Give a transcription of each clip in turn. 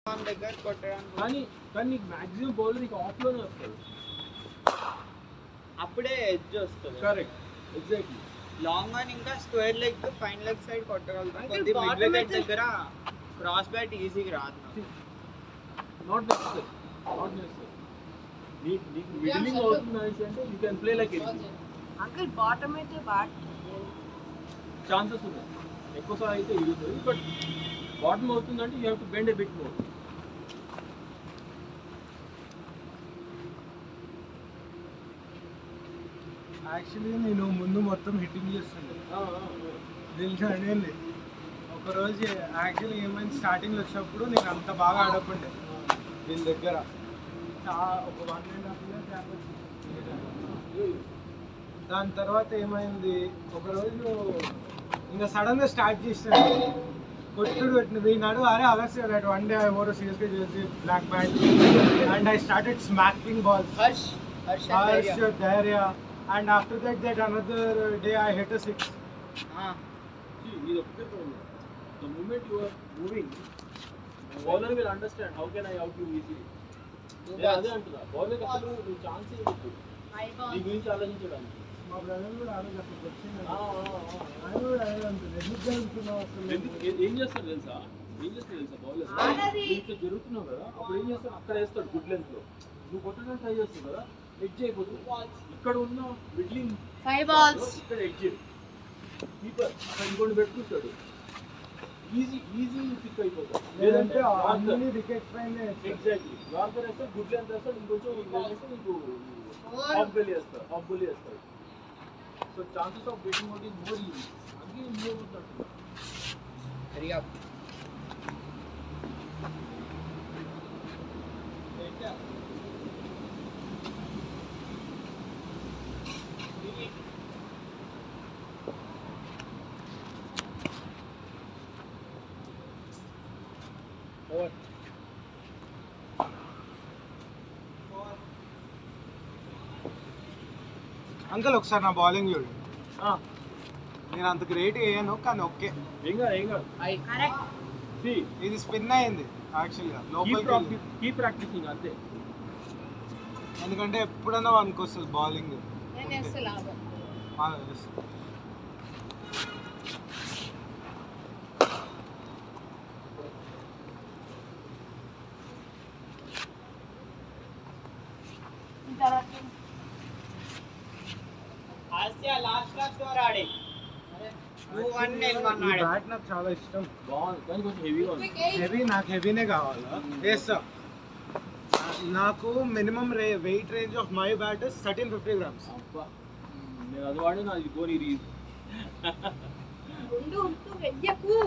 దగ్గర కొట్టడానికి కానీ నీకు మాక్సిమం బౌలర్ నీకు ఆఫ్లోనే వస్తుంది, అప్పుడే ఎడ్జ్ వస్తుంది. Correct, exactly. లాంగ్ ఆన్ ఇంకా square leg fine leg side కొట్టగలుగుతాం. మిడ్ వికెట్ దగ్గర క్రాస్ బ్యాట్ ఈజీగా రాదు. నాట్ నెసెసరీ, నీకు మిడిలింగ్ అవుతుంది అంటే you can play like anything. అంకుల్ బాటమ్ అయితే బ్యాట్ ఛాన్సెస్ ఉన్నాయి, ఎక్కువసార్లు అయితే ఇరుగుతుంది. బట్ బాటమ్ అవుతుందంటే you have to bend a bit more. Actually నేను ముందు మొత్తం హిట్టింగ్ చేస్తుండే తెలుసా అండి. ఒకరోజు యాక్చువల్లీ ఏమైంది, స్టార్టింగ్లో వచ్చినప్పుడు నేను అంత బాగా ఆడకుండే వీళ్ళ దగ్గర ఒక 1.5 years. దాని తర్వాత ఏమైంది, ఒకరోజు ఇంకా సడన్గా స్టార్ట్ చేసినాడు కొట్టుడు పెట్టిన వీనాడు. అరే August that one day I wore సీరియస్గా చేసి black bat and I started smacking balls. Harsh, Dhairya, and after that another day I hit a 6. See, the moment you are moving, the bowler will understand how can I out you easily. అదే అంటున్నా, bowler అసలు నువ్వు chance ఇవ్వదు నీ గురించి ఆలోచించడానికి. మా brother కూడా ఆలోచన వచ్చింది, ఆయన కూడా అదే అంటుంది. ఎందుకు జరుగుతున్నావు అసలు? ఏం చేస్తాడు తెలుసా బౌలర్ ఇట్లా జరుగుతున్నావు కదా, అప్పుడు ఏం చేస్తాడు, అక్కడ వేస్తాడు గుడ్ లెంత్ లో. నువ్వు కొట్టడానికి ట్రై చేస్తావు కదా, ఎడ్జ్ అయిపోతుంది. ఇక్కడ ఉన్న మిడ్లింగ్ 5 balls ఇక్కడ ఎడ్జ్ కీపర్ అక్కడ ఇంకోటి పెట్టుకుంటాడు, ఈజీ పిక్ అయిపోతాడు. లేదంటే అన్ని వికెట్స్ పైన ఎగ్జాక్ట్లీ వార్కర్ వేస్తాడు, గుడ్ లెంత్ వేస్తాడు, ఇంకొంచెం నీకు ఆఫ్ బౌల్ వేస్తాడు. So chances of getting out is more easy. అందుకే మూవ్ అవుతుంటాడు. అంకల్ ఒకసారి నా బౌలింగ్ చూడు. నేను అంత గ్రేట్ వేయను కానీ ఓకే, ఏం కాదు. కరెక్ట్. ఇది స్పిన్ అయింది యాక్చువల్గా లోపలికి. కీప్ ప్రాక్టీసింగ్ అంతే, ఎందుకంటే ఎప్పుడైనా వానికి వస్తుంది బౌలింగ్. నేను వేస్తే లాభం. లాస్ట్ స్కోర్ ఆడి 2-1 ఈ బ్యాట్ నాకు చాలా ఇష్టం. బాగుంది కానీ కొంచెం హెవీగా ఉంది. నాకు హెవీనే కావాలా, వేస్తా. నాకు minimum weight range of my bat 1350 grams. అబ్బా, నేను అది వాడి నాది గోని రీజ్. ఉండు వెయ్యకు.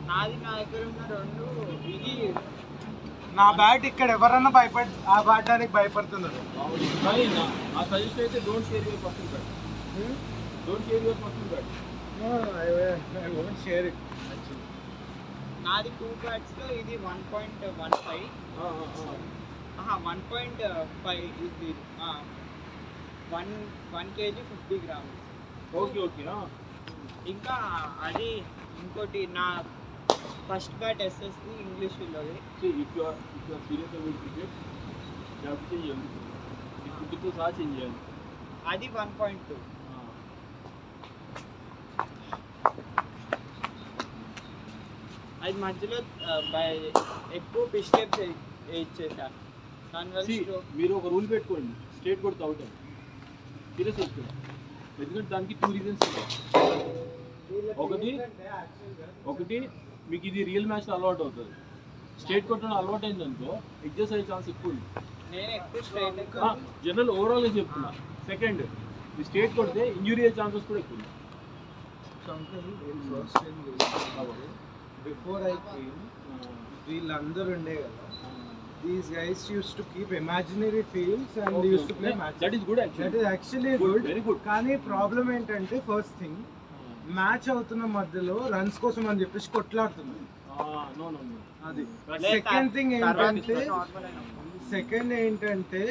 నాది నా దగ్గర ఉన్న 2 ఇది. నా బ్యాట్ ఇక్కడ ఎవరన్నా ఆ బ్యాటానికి భయపడుతున్నారు. కానీ ఆ సజెషన్ అయితే don't share your personal bat. I won't share it. నాది 2 బ్యాట్స్ లో ఇది 1.15 1.5 ఇది 1 kg 50 grams. ఓకే. ఇంకా అది ఇంకోటి నా ఫస్ట్ బ్యాట్ ఎస్ఎస్ది ఇంగ్లీష్ లోది. If you are serious about cricket you have to change everything. క్రికెట్తో సహా చేంజ్ చేయాలి. అది 1.2. అది మధ్యలో ఎక్కువ పిస్టెప్స్ ఇచ్చేసాను. దానివల్ల మీరు ఒక రూల్ పెట్టుకోండి, స్ట్రేట్ కొడితే అవుట్ అని. సీరియస్ పెట్టుకోండి, ఎందుకంటే దానికి 2 reasons ఉన్నాయి. ఒకటి మీకు ఇది రియల్ మ్యాచ్లో అలవాటు అవుతుంది. స్ట్రేట్ కొట్టడం అలవాటు అయిందనుకో ఎగ్జాస్ట్ అయ్యే ఛాన్స్ ఎక్కువ ఉంది. నేను ఎక్కువ స్ట్రైట్ జనరల్ ఓవరాల్గా చెప్తున్నా. సెకండ్, ఈ స్ట్రేట్ కొడితే ఇంజురీ అయ్యే ఛాన్సెస్ కూడా ఎక్కువ ఉంది. బిఫోర్ ఐ కేమ్ వీళ్ళందరూ ఉండే కదా, these guys used to keep imaginary fields and they used to play matches. That is good actually. That is actually good. Very good. కానీ ప్రాబ్లం ఏంటంటే ఫస్ట్ థింగ్ మ్యాచ్ అవుతున్న మధ్యలో రన్స్ కోసం అని చెప్పేసి కొట్లాడుతున్నారు. అది సెకండ్ ఏంటంటే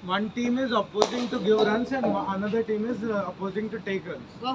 one team is opposing to give runs and another team is opposing to take runs. Go.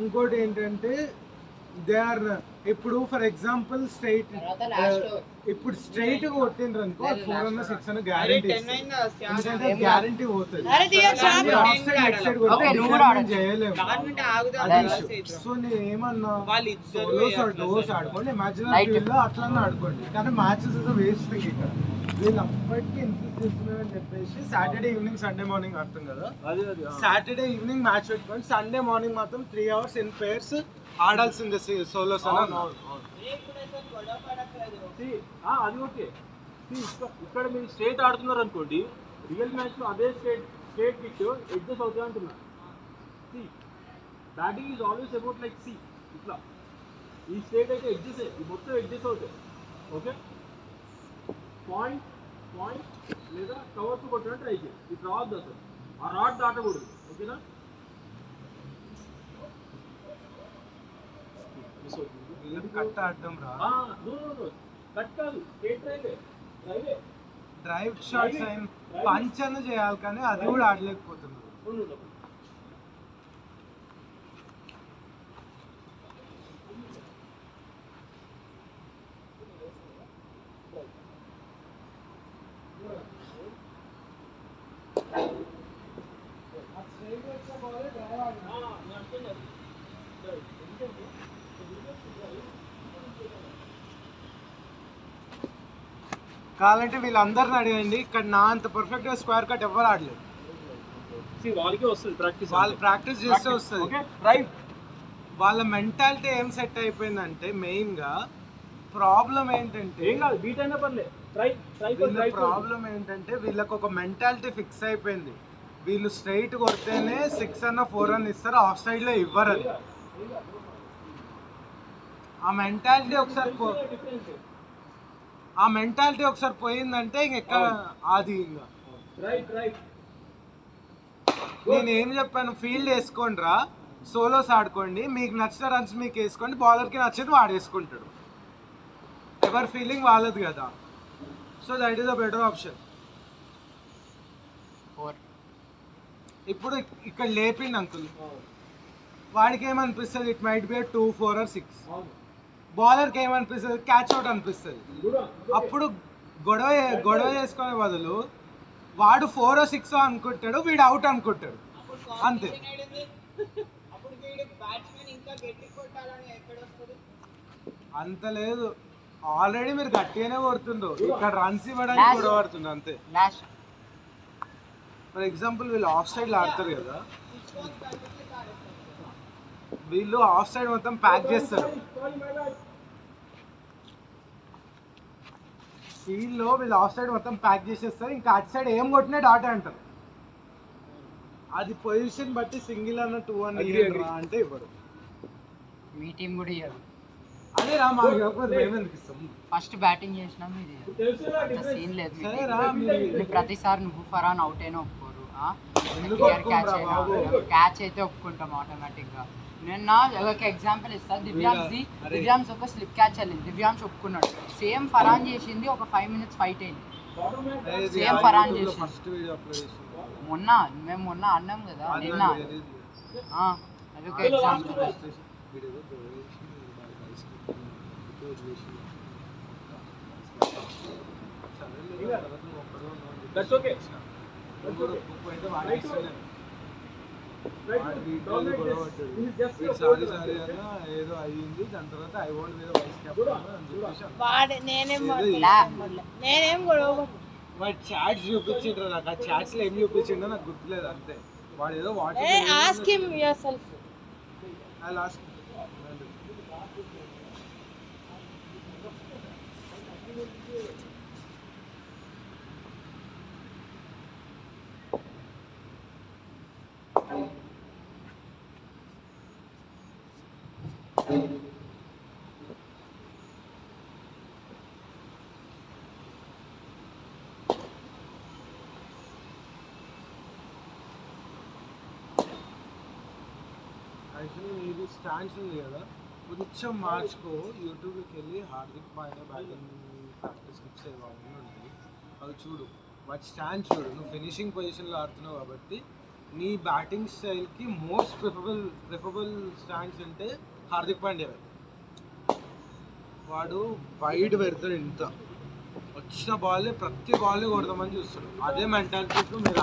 ఇంకోటి ఏంటంటే దే ఆర్ ఇప్పుడు ఫర్ ఎగ్జాంపుల్ స్ట్రైట్ తర్వాత last over. ఇప్పుడు స్ట్రైట్ కొట్టిండ్రు అనుకో లేదు, 4 అన్న last 6 అన్న అరే గ్యారెంటీ 10 అయిందా ఎందుకంటే గ్యారెంటీ పోతుంది అరే దిగచ్చు అదే ఆగు. ఆఫ్ సైడ్ లెఫ్ట్ సైడ్ కొడితే Okay, నువ్వు కూడా డిటర్మిన్ ఆడొచ్చు. చేయలేము గవర్నమెంట్ ఆగుదా అదే సో నేను ఏమన్నా వాళ్ళు ఇద్దరు సోలోస్ ఆర్ డోస్ ఆడుకోండి ఇమాజినరీ Right. ఫీల్డ్ లో అట్లనే ఆడుకోండి కానీ మ్యాచెస్ ఏదో వేస్ట్ ఇక్కడ వీళ్ళు అప్పటికి ఇన్సిస్ట్ చేస్తున్నారని చెప్పేసి సాటర్డే ఈవినింగ్ సండే మార్నింగ్ ఆడుతాం కదా అదే అది సాటర్డే ఈవినింగ్ మ్యాచ్ పెట్టుకొని సండే మార్నింగ్ మాత్రం 3 hours ఇన్ పేర్స్ ఆడాల్సిందే సోలోస్ అని అన్నారు. అది ఓకే. ఇక్కడ మీరు స్టేట్ ఆడుతున్నారు అనుకోండి, రియల్ మ్యాచ్ లో అదే స్టేట్ పిచ్ ఎడ్జెస్ అవుతాయి అంటున్నారు. Batting is always about like ఇట్లా ఈ స్టేట్ అయితే ఎడ్జెస్ ఈ మొత్తం ఎడ్జెస్ అవుతాయి. ఓకే, పాయింట్ లేదా కవర్స్ కొట్టడానికి ట్రై చేయి. ఇది రావద్దు అసలు, ఆ రాడ్ దాటకూడదు. ఓకేనా? వీళ్ళకి కట్ ఆడడం రా కట్ కాదు, స్ట్రేట్ డ్రైవే. డ్రైవ్ షాట్స్ అయిన పంచ్ అన్న చేయాలి కానీ అది కూడా ఆడలేకపోతున్నారు. కావాలంటే వీళ్ళందరిని అడిగండి, ఇక్కడ నా అంత పర్ఫెక్ట్ గా స్క్వేర్ కట్ ఎవరు ఆడలేదు. వాళ్ళకే వస్తుంది ప్రాక్టీస్, వాళ్ళు ప్రాక్టీస్ చేస్తే వస్తుంది. రైట్. వాళ్ళ మెంటాలిటీ ఏం సెట్ అయిపోయిందంటే మెయిన్ గా ప్రాబ్లం ఏంటంటే ఏం కాదు, బీట్ అయినా పర్లేదు. ప్రాబ్లం ఏంటంటే వీళ్ళకి ఒక మెంటాలిటీ ఫిక్స్ అయిపోయింది. వీళ్ళు స్ట్రైట్ కొడితేనే 6 అన్న 4 అన్న ఇస్తారు, ఆఫ్ సైడ్ లో ఇవ్వరు. అది ఆ మెంటాలిటీ ఒకసారి పోయిందంటే ఇంకెక్కడ అది ఇంకా నేను ఏం చెప్పాను, ఫీల్డ్ వేసుకోండి రా, సోలోస్ ఆడుకోండి, మీకు నచ్చిన రన్స్ మీకు వేసుకోండి, బౌలర్కి నచ్చేది వాడు వేసుకుంటాడు. ఎవరి ఫీలింగ్ వాళ్ళది కదా. So that is a better option. ఇప్పుడు ఇక్కడ లేపిండి అంకుల్, వాడికి ఏమనిపిస్తుంది, ఇట్ మైట్ బి 2, 4 or 6. బౌలర్కి ఏమనిపిస్తుంది, క్యాచ్ అవుట్ అనిపిస్తుంది. అప్పుడు గొడవ చేసుకునే బదులు వాడు 4 or 6 అనుకుంటాడు, వీడు అవుట్ అనుకుంటాడు, అంతే. అంత లేదు, ఆల్రెడీ మీరు గట్టిగానే కొడుతుండ్రు, ఇక్కడ రన్స్ ఇవ్వడానికి గొడవ పడుతుండ్రు అంతే. ఫర్ ఎగ్జాంపుల్ వీళ్ళు ఆఫ్ సైడ్ ఆడతారు కదా, వీళ్ళు ఆఫ్ సైడ్ మొత్తం ప్యాక్ చేస్తారు. ఫీల్డ్లో వీళ్ళు ఆఫ్ సైడ్ మొత్తం ప్యాక్ చేసేస్తారు, ఇంకా అటు సైడ్ ఏం కొట్టినా డాట్ అంటారు. అది పొజిషన్ బట్టి సింగిల్ అన్న 2 అన్న రా అంటే ఇవ్వరు. మీ టీం కూడా ఇవ్వదు. అదే రా, మాకు ఇవ్వకపోతే మేము ఎందుకు ఇస్తాం? ఫస్ట్ బ్యాటింగ్ చేసినాం, ఇది అంత సీన్ లేదు. సరే రా, మీరు ప్రతిసారి నువ్వు ఫరాన్ అవుట్ అయినా ఒప్పుకోరు. ఎందుకు ఒప్పుకోరా బాబు? క్యాచ్ అయితే ఒప్పుకుంటాం ఆటోమేటిక్ గా. నిన్న ఒక ఎగ్జాంపుల్ ఇస్తా, దివ్యాంశ్ ఒక స్లిప్ క్యాచ్ వెళ్ళింది, దివ్యాంశ్ ఒప్పుకున్నాడు. సేమ్ ఫరాన్ చేసింది, ఒక 5 minutes ఫైట్ అయింది. సేమ్ ఫరాన్ చేసింది. మేము మొన్న అన్నాం కదా, నిన్న అదొక ఎగ్జాంపుల్. That's okay. ఏదో అయ్యింది, దాని తర్వాత I want be the vice captain అని చెప్పేసి నేనేం గొడవ వాడు చాట్స్ చూపించిండ్రు నాకు, ఆ చాట్స్ లో ఏం చూపించిండో నాకు గుర్తులేదు అంతే. వాడు ఏదో ask him yourself. I last actually ఇది స్టాండ్స్ ఉంది కదా, కొంచెం మార్చుకో, యూట్యూబ్కి వెళ్ళి Hardik Pandya batting practice tips ఏమో ఉంటుంది, అవి చూడు. వాటి స్టాండ్ చూడు, నువ్వు ఫినిషింగ్ పొజిషన్లో ఆడుతున్నావు కాబట్టి నీ బ్యాటింగ్ స్టైల్కి మోస్ట్ ప్రిఫరబుల్ స్టాండ్స్ అంటే హార్దిక్ పాండ్యా. వాడు వైడ్ పెడతాడు, ఇంత వచ్చిన బాల్ ప్రతి బాల్ కొడదామని చూస్తాడు. అదే మెంటాలిటీతో మీరు